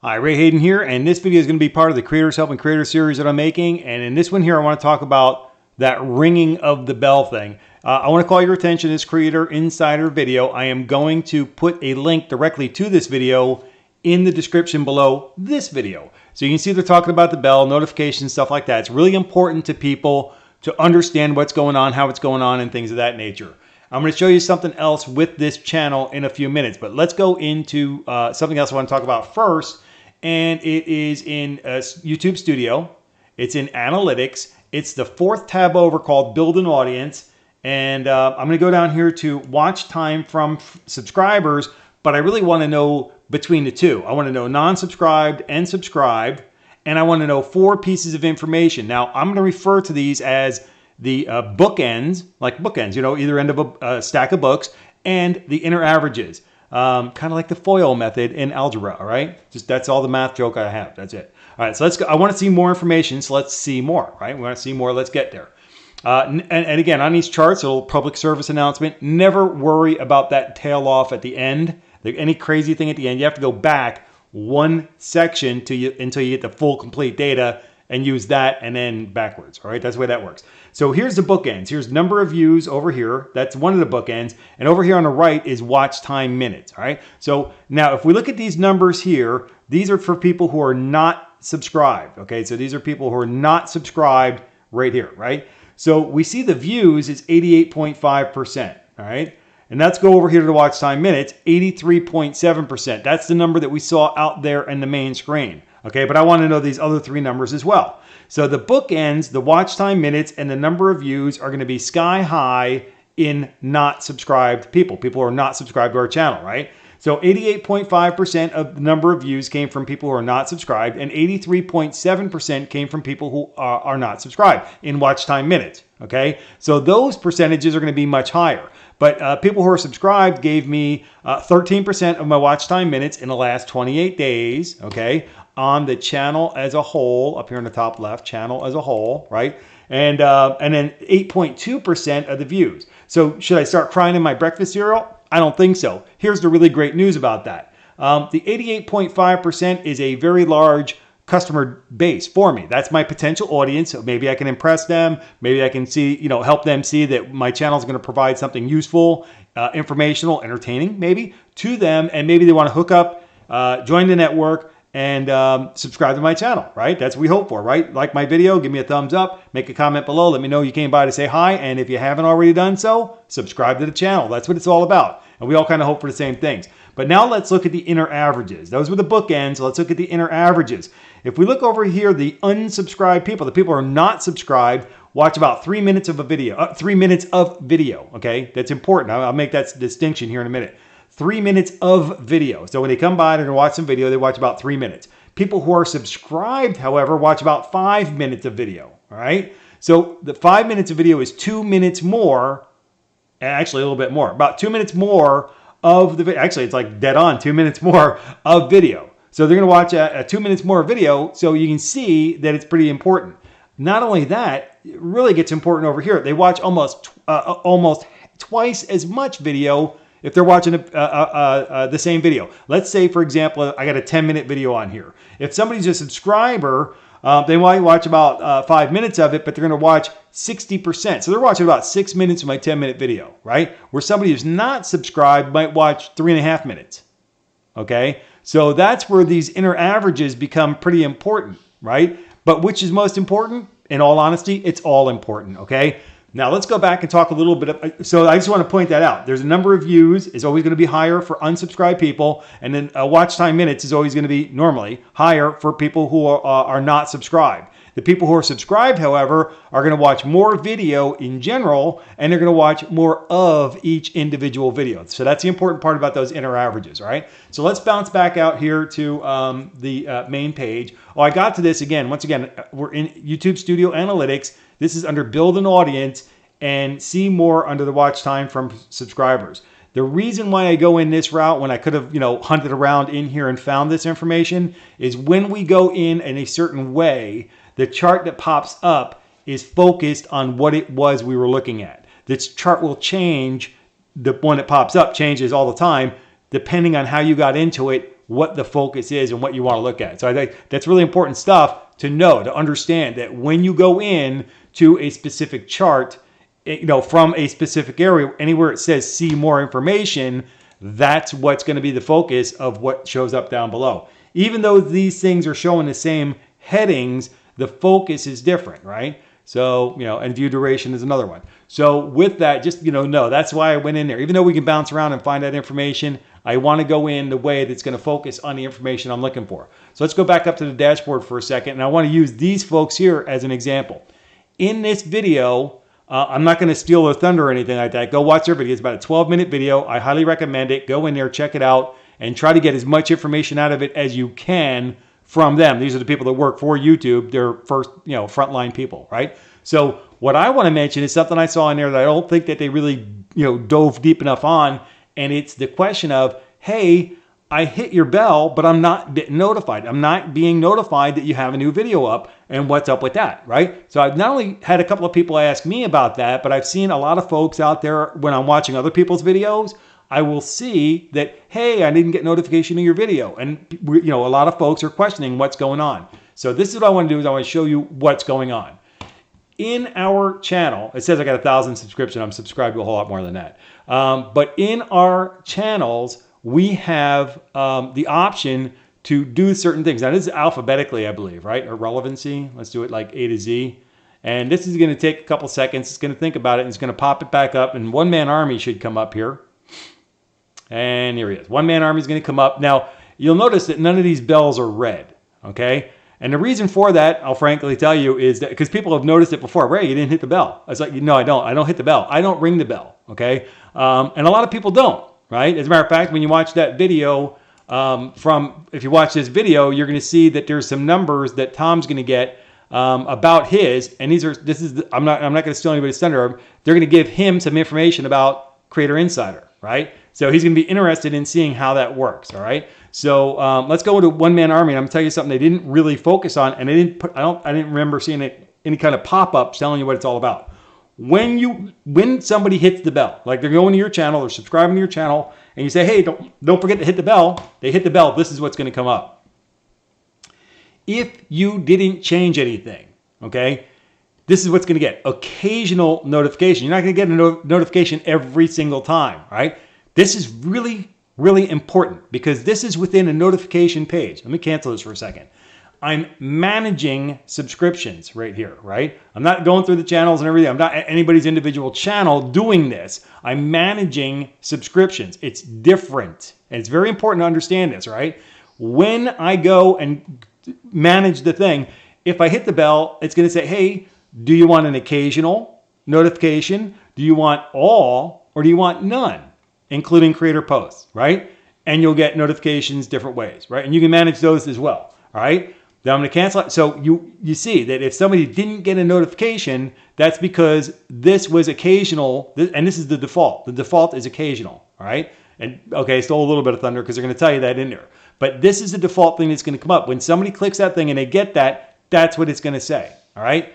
Hi, Ray Hayden here, and this video is going to be part of the Creators Helping Creators series that I'm making. And in this one here, I want to talk about that ringing of the bell thing. I want to call your attention to this Creator Insider video. I am going to put a link directly to this video in the description below this video. So you can see they're talking about the bell, notifications, stuff like that. It's really important to people to understand what's going on, how it's going on, and things of that nature. I'm going to show you something else with this channel in a few minutes, but let's go into something else I want to talk about first. And it is in YouTube Studio. It's in Analytics. It's the fourth tab over called Build an Audience. And I'm going to go down here to watch time from subscribers, but I really want to know between the two. I want to know non-subscribed and subscribed, and I want to know 4 pieces of information. Now, I'm going to refer to these as the bookends, like bookends, you know, either end of a stack of books, and the inner averages. Kind of like the FOIL method in algebra, all right? Just that's all the math joke I have. That's it. All right, so let's go. I want to see more information, so let's see more, right? We want to see more. Let's get there. And again, on these charts, a little public service announcement. Never worry about that tail off at the end. Any crazy thing at the end, you have to go back one section until you get the full complete data and use that and then backwards, all right? That's the way that works. So here's the bookends. Here's number of views over here. That's one of the bookends. And over here on the right is watch time minutes, all right? So now if we look at these numbers here, these are for people who are not subscribed, okay? So these are people who are not subscribed right here, right? So we see the views is 88.5%, all right? And let's go over here to the watch time minutes, 83.7%. That's the number that we saw out there in the main screen. Okay, but I want to know these other 3 numbers as well. So the bookends, the watch time minutes, and the number of views are going to be sky high in not subscribed people. People who are not subscribed to our channel, right? So 88.5% of the number of views came from people who are not subscribed, and 83.7% came from people who are not subscribed in watch time minutes. Okay, so those percentages are going to be much higher. But people who are subscribed gave me 13% of my watch time minutes in the last 28 days, okay, on the channel as a whole, up here in the top left, channel as a whole, right? And then 8.2% of the views. So should I start crying in my breakfast cereal? I don't think so. Here's the really great news about that. The 88.5% is a very large customer base for me. That's my potential audience. So maybe I can impress them. Maybe I can see, you know, help them see that my channel is going to provide something useful, informational, entertaining, maybe to them. And maybe they want to hook up, join the network, and subscribe to my channel, right? That's what we hope for, right? Like my video, give me a thumbs up, make a comment below, let me know you came by to say hi, and if you haven't already done so, subscribe to the channel. That's what it's all about. And we all kind of hope for the same things. But now let's look at the inner averages. Those were the bookends. Let's look at the inner averages. If we look over here, the unsubscribed people, the people who are not subscribed, watch about 3 minutes of a video, 3 minutes of video, okay? That's important. I'll make that distinction here in a minute. 3 minutes of video. So when they come by, they're gonna watch some video, they watch about 3 minutes. People who are subscribed, however, watch about 5 minutes of video, all right? So the 5 minutes of video is 2 minutes more, actually a little bit more, about 2 minutes more of the video. Actually, it's like dead on, 2 minutes more of video. So they're gonna watch a 2 minutes more video, so you can see that it's pretty important. Not only that, it really gets important over here. They watch almost twice as much video if they're watching the same video. Let's say, for example, I got a 10-minute video on here. If somebody's a subscriber, they might watch about 5 minutes of it, but they're going to watch 60%. So they're watching about 6 minutes of my 10-minute video, right? Where somebody who's not subscribed might watch 3.5 minutes, okay? So that's where these inner averages become pretty important, right? But which is most important? In all honesty, it's all important, okay? Now let's go back and talk a little bit. So I just want to point that out. There's a number of views is always going to be higher for unsubscribed people. And then watch time minutes is always going to be normally higher for people who are not subscribed. The people who are subscribed, however, are going to watch more video in general, and they're going to watch more of each individual video. So that's the important part about those inner averages, all right? So let's bounce back out here to the main page. Oh, I got to this again. Once again, we're in YouTube Studio Analytics. This is under Build an Audience, and see more under the watch time from subscribers. The reason why I go in this route when I could have, you know, hunted around in here and found this information is when we go in a certain way, the chart that pops up is focused on what it was we were looking at. This chart will change. The one that pops up changes all the time depending on how you got into it what the focus is and what you want to look at. So I think that's really important stuff to know, to understand that when you go in to a specific chart, from a specific area, anywhere it says see more information, that's what's going to be the focus of what shows up down below. Even though these things are showing the same headings, the focus is different, right? So, and view duration is another one. So with that, just, know that's why I went in there. Even though we can bounce around and find that information, I want to go in the way that's going to focus on the information I'm looking for. So let's go back up to the dashboard for a second. And I want to use these folks here as an example. In this video, I'm not going to steal their thunder or anything like that. Go watch their video. It's about a 12-minute video. I highly recommend it. Go in there, check it out, and try to get as much information out of it as you can from them. These are the people that work for YouTube. They're first, frontline people, right? So what I want to mention is something I saw in there that I don't think that they really, dove deep enough on, and it's the question of, hey, I hit your bell, but I'm not getting notified. I'm not being notified that you have a new video up, and what's up with that, right? So I've not only had a couple of people ask me about that, but I've seen a lot of folks out there when I'm watching other people's videos, I will see that, hey, I didn't get notification of your video. And, a lot of folks are questioning what's going on. So this is what I want to do is I want to show you what's going on. In our channel, it says I got 1,000 subscriptions. I'm subscribed to a whole lot more than that. But in our channels, we have the option to do certain things. Now, this is alphabetically, I believe, right? Or relevancy. Let's do it like A to Z. And this is going to take a couple seconds. It's going to think about it, and it's going to pop it back up. And One Man Army should come up here. And here he is. One Man Army is going to come up. Now, you'll notice that none of these bells are red, okay? And the reason for that, I'll frankly tell you, is that because people have noticed it before. Ray, you didn't hit the bell. I was like, no, I don't. I don't hit the bell. I don't ring the bell, okay? And a lot of people don't, right? As a matter of fact, when you watch that video, if you watch this video, you're going to see that there's some numbers that Tom's going to get about his, and I'm not going to steal anybody's thunder. They're going to give him some information about Creator Insider, right? So he's going to be interested in seeing how that works, all right? So let's go to One Man Army, and I'm going to tell you something they didn't really focus on, and I didn't remember seeing any kind of pop-ups telling you what it's all about. When somebody hits the bell, like they're going to your channel or subscribing to your channel, and you say, hey, don't forget to hit the bell. They hit the bell. This is what's going to come up. If you didn't change anything, okay, this is what's going to get. Occasional notification. You're not going to get a notification every single time, right? This is really, really important because this is within a notification page. Let me cancel this for a second. I'm managing subscriptions right here, right? I'm not going through the channels and everything. I'm not at anybody's individual channel doing this. I'm managing subscriptions. It's different. And it's very important to understand this, right? When I go and manage the thing, if I hit the bell, it's going to say, hey, do you want an occasional notification? Do you want all, or do you want none, including creator posts, right? And you'll get notifications different ways, right? And you can manage those as well, all right? Now I'm going to cancel it. So you see that if somebody didn't get a notification, that's because this was occasional, and this is the default. The default is occasional, all right? And okay, stole a little bit of thunder because they're going to tell you that in there. But this is the default thing that's going to come up. When somebody clicks that thing and they get that, that's what it's going to say, all right?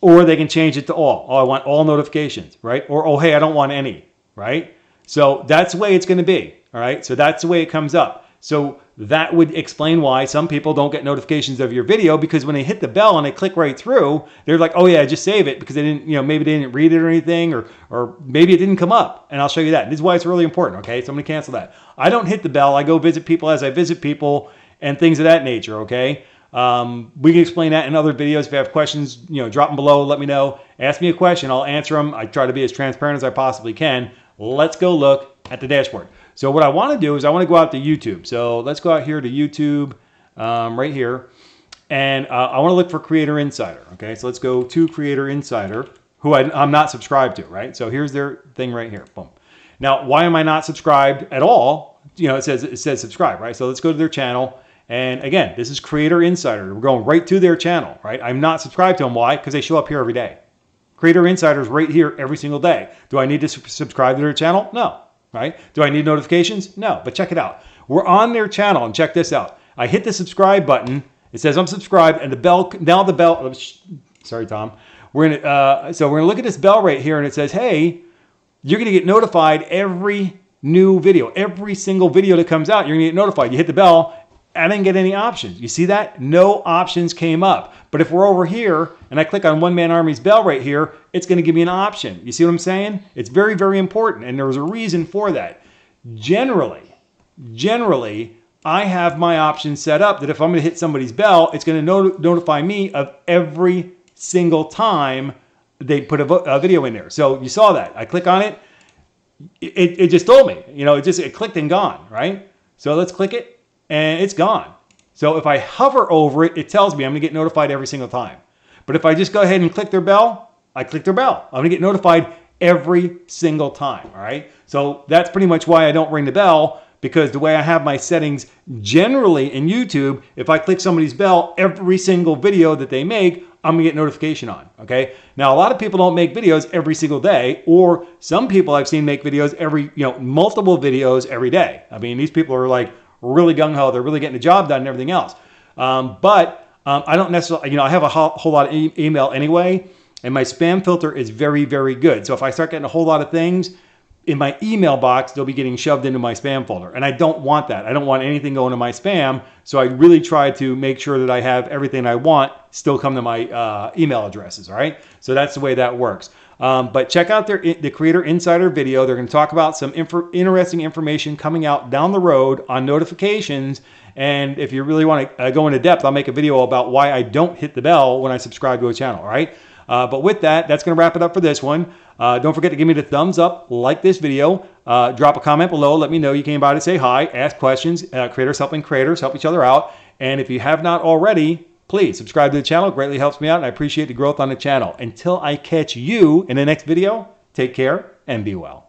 Or they can change it to all. Oh, I want all notifications, right? Or, oh, hey, I don't want any, right? So that's the way it's going to be, all right? So that's the way it comes up. So that would explain why some people don't get notifications of your video, because when they hit the bell and they click right through, they're like, oh yeah, just save it, because they didn't, maybe they didn't read it or anything, or maybe it didn't come up. And I'll show you that. This is why it's really important, okay? So I'm going to cancel that. I don't hit the bell. I go visit people as I visit people and things of that nature, okay? We can explain that in other videos. If you have questions, drop them below, let me know. Ask me a question, I'll answer them. I try to be as transparent as I possibly can. Let's go look at the dashboard. So what I want to do is I want to go out to YouTube. So let's go out here to YouTube, right here. And I want to look for Creator Insider. Okay, so let's go to Creator Insider, who I'm not subscribed to, right? So here's their thing right here. Boom. Now, why am I not subscribed at all? It says subscribe, right? So let's go to their channel. And again, this is Creator Insider. We're going right to their channel, right? I'm not subscribed to them. Why? Because they show up here every day. Creator Insider is right here every single day. Do I need to subscribe to their channel? No. Right? Do I need notifications? No, but check it out. We're on their channel, and check this out. I hit the subscribe button. It says I'm subscribed, and now the bell. Sorry, Tom. We're gonna look at this bell right here, and it says, hey, you're gonna get notified every new video. Every single video that comes out, you're gonna get notified. You hit the bell, I didn't get any options. You see that? No options came up. But if we're over here and I click on One Man Army's bell right here, it's gonna give me an option. You see what I'm saying? It's very, very important, and there's a reason for that. Generally, I have my options set up that if I'm gonna hit somebody's bell, it's gonna notify me of every single time they put a video in there. So you saw that. I click on it, it just told me, you know, it clicked and gone, right? So let's click it and it's gone. So if I hover over it, it tells me I'm gonna get notified every single time. But if I just go ahead and click their bell, I click their bell. I'm gonna get notified every single time, all right? So that's pretty much why I don't ring the bell, because the way I have my settings generally in YouTube, if I click somebody's bell, every single video that they make, I'm gonna get notification on, okay? Now, a lot of people don't make videos every single day, or some people I've seen make videos multiple videos every day. I mean, these people are like really gung-ho, they're really getting the job done and everything else. But I don't necessarily, I have a whole lot of email anyway, and my spam filter is very, very good. So if I start getting a whole lot of things in my email box, they'll be getting shoved into my spam folder. And I don't want that. I don't want anything going to my spam. So I really try to make sure that I have everything I want still come to my email addresses, all right? So that's the way that works. But check out the Creator Insider video. They're going to talk about some interesting information coming out down the road on notifications. And if you really want to go into depth, I'll make a video about why I don't hit the bell when I subscribe to a channel, all right? But with that, that's going to wrap it up for this one. Don't forget to give me the thumbs up, like this video, drop a comment below, let me know you came by to say hi, ask questions. Creators helping creators, help each other out. And if you have not already, please subscribe to the channel. It greatly helps me out, and I appreciate the growth on the channel. Until I catch you in the next video, take care and be well.